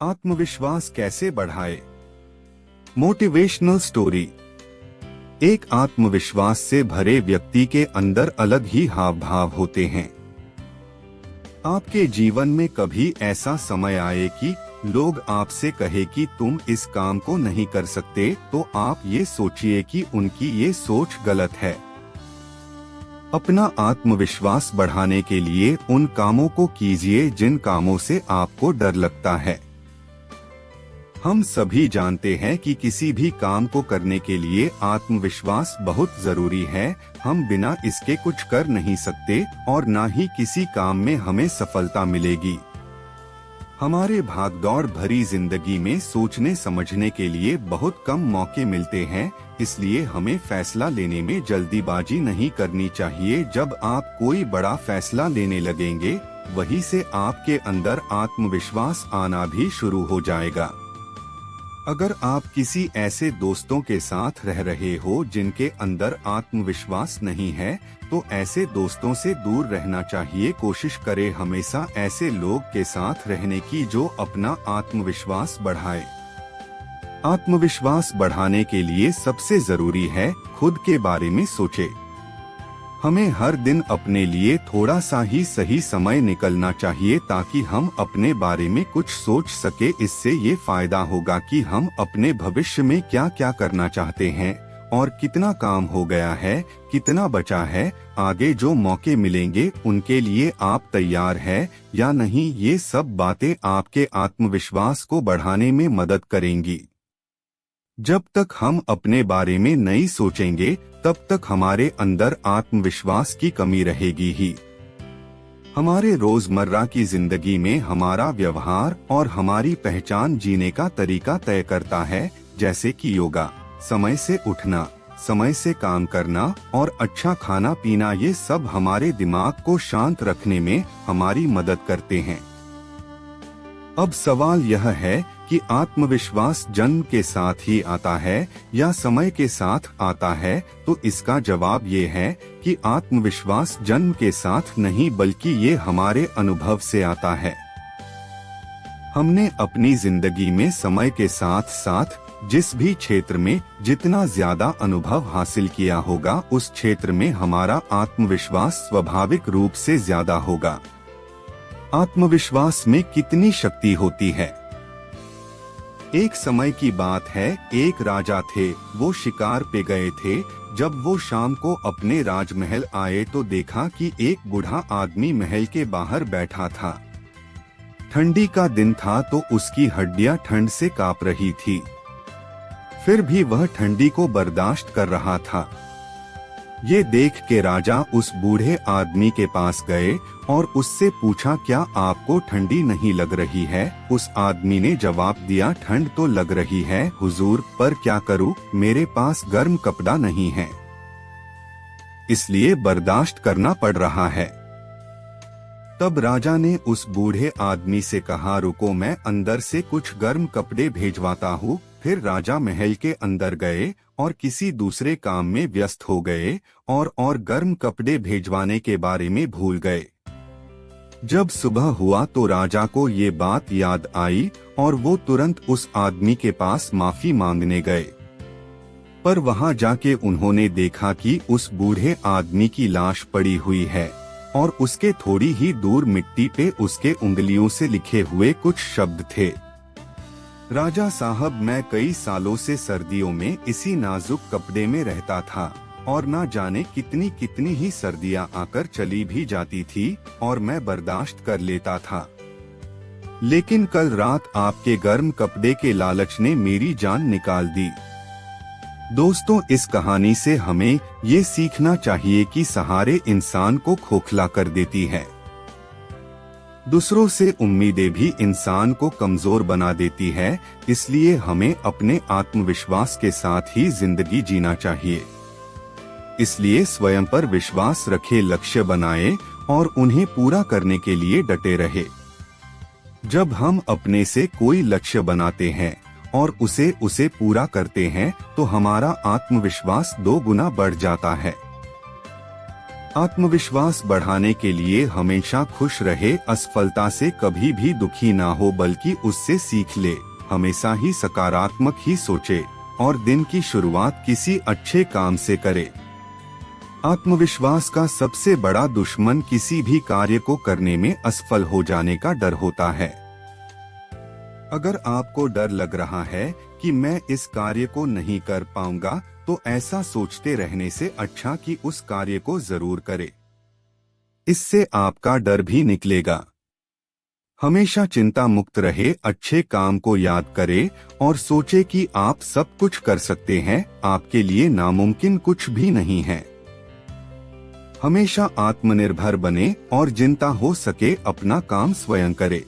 आत्मविश्वास कैसे बढ़ाए? Motivational story. एक आत्मविश्वास से भरे व्यक्ति के अंदर अलग ही हाव भाव होते हैं। आपके जीवन में कभी ऐसा समय आए कि लोग आपसे कहे कि तुम इस काम को नहीं कर सकते, तो आप ये सोचिए कि उनकी ये सोच गलत है। अपना आत्मविश्वास बढ़ाने के लिए उन कामों को कीजिए जिन कामों से आपको डर लगता है। हम सभी जानते हैं कि किसी भी काम को करने के लिए आत्मविश्वास बहुत जरूरी है। हम बिना इसके कुछ कर नहीं सकते और ना ही किसी काम में हमें सफलता मिलेगी। हमारे भागदौड़ भरी जिंदगी में सोचने समझने के लिए बहुत कम मौके मिलते हैं, इसलिए हमें फैसला लेने में जल्दीबाजी नहीं करनी चाहिए। जब आप कोई बड़ा फैसला लेने लगेंगे, वहीं से आपके अंदर आत्मविश्वास आना भी शुरू हो जाएगा। अगर आप किसी ऐसे दोस्तों के साथ रह रहे हो जिनके अंदर आत्मविश्वास नहीं है, तो ऐसे दोस्तों से दूर रहना चाहिए। कोशिश करें हमेशा ऐसे लोग के साथ रहने की जो अपना आत्मविश्वास बढ़ाए। आत्मविश्वास बढ़ाने के लिए सबसे जरूरी है खुद के बारे में सोचे। हमें हर दिन अपने लिए थोड़ा सा ही सही समय निकलना चाहिए ताकि हम अपने बारे में कुछ सोच सके। इससे ये फायदा होगा कि हम अपने भविष्य में क्या क्या करना चाहते हैं और कितना काम हो गया है, कितना बचा है, आगे जो मौके मिलेंगे उनके लिए आप तैयार हैं या नहीं। ये सब बातें आपके आत्मविश्वास को बढ़ाने में मदद करेंगी। जब तक हम अपने बारे में नहीं सोचेंगे, तब तक हमारे अंदर आत्मविश्वास की कमी रहेगी ही। हमारे रोजमर्रा की जिंदगी में हमारा व्यवहार और हमारी पहचान जीने का तरीका तय करता है, जैसे कि योगा, समय से उठना, समय से काम करना और अच्छा खाना पीना। ये सब हमारे दिमाग को शांत रखने में हमारी मदद करते हैं। अब सवाल यह है कि आत्मविश्वास जन्म के साथ ही आता है या समय के साथ आता है, तो इसका जवाब ये है कि आत्मविश्वास जन्म के साथ नहीं बल्कि ये हमारे अनुभव से आता है। हमने अपनी जिंदगी में समय के साथ साथ जिस भी क्षेत्र में जितना ज्यादा अनुभव हासिल किया होगा, उस क्षेत्र में हमारा आत्मविश्वास स्वाभाविक रूप से ज्यादा होगा। आत्मविश्वास में कितनी शक्ति होती है। एक समय की बात है, एक राजा थे। वो शिकार पे गए थे। जब वो शाम को अपने राजमहल आए तो देखा कि एक बूढ़ा आदमी महल के बाहर बैठा था। ठंडी का दिन था तो उसकी हड्डियां ठंड से कांप रही थी, फिर भी वह ठंडी को बर्दाश्त कर रहा था। ये देख के राजा उस बूढ़े आदमी के पास गए और उससे पूछा, क्या आपको ठंडी नहीं लग रही है? उस आदमी ने जवाब दिया, ठंड तो लग रही है हुजूर, पर क्या करूं, मेरे पास गर्म कपड़ा नहीं है, इसलिए बर्दाश्त करना पड़ रहा है। तब राजा ने उस बूढ़े आदमी से कहा, रुको, मैं अंदर से कुछ गर्म कपड़े भेजवाता हूँ। फिर राजा महल के अंदर गए और किसी दूसरे काम में व्यस्त हो गए और गर्म कपड़े भेजवाने के बारे में भूल गए। जब सुबह हुआ तो राजा को ये बात याद आई और वो तुरंत उस आदमी के पास माफी मांगने गए। पर वहां जाके उन्होंने देखा कि उस बूढ़े आदमी की लाश पड़ी हुई है और उसके थोड़ी ही दूर मिट्टी पे उसके उंगलियों से लिखे हुए कुछ शब्द थे। राजा साहब, मैं कई सालों से सर्दियों में इसी नाजुक कपड़े में रहता था और ना जाने कितनी कितनी ही सर्दियां आकर चली भी जाती थी और मैं बर्दाश्त कर लेता था, लेकिन कल रात आपके गर्म कपड़े के लालच ने मेरी जान निकाल दी। दोस्तों, इस कहानी से हमें ये सीखना चाहिए कि सहारे इंसान को खोखला कर देती है। दूसरों से उम्मीदें भी इंसान को कमजोर बना देती है, इसलिए हमें अपने आत्मविश्वास के साथ ही जिंदगी जीना चाहिए। इसलिए स्वयं पर विश्वास रखे, लक्ष्य बनाए और उन्हें पूरा करने के लिए डटे रहे। जब हम अपने से कोई लक्ष्य बनाते हैं और उसे पूरा करते हैं, तो हमारा आत्मविश्वास 2 गुना बढ़ जाता है। आत्मविश्वास बढ़ाने के लिए हमेशा खुश रहे, असफलता से कभी भी दुखी ना हो बल्कि उससे सीख ले। हमेशा ही सकारात्मक ही सोचे और दिन की शुरुआत किसी अच्छे काम से करे। आत्मविश्वास का सबसे बड़ा दुश्मन किसी भी कार्य को करने में असफल हो जाने का डर होता है। अगर आपको डर लग रहा है कि मैं इस कार्य को नहीं कर पाऊंगा, तो ऐसा सोचते रहने से अच्छा कि उस कार्य को जरूर करे। इससे आपका डर भी निकलेगा। हमेशा चिंता मुक्त रहे, अच्छे काम को याद करे और सोचे कि आप सब कुछ कर सकते हैं। आपके लिए नामुमकिन कुछ भी नहीं है। हमेशा आत्मनिर्भर बने और जितना हो सके अपना काम स्वयं करे।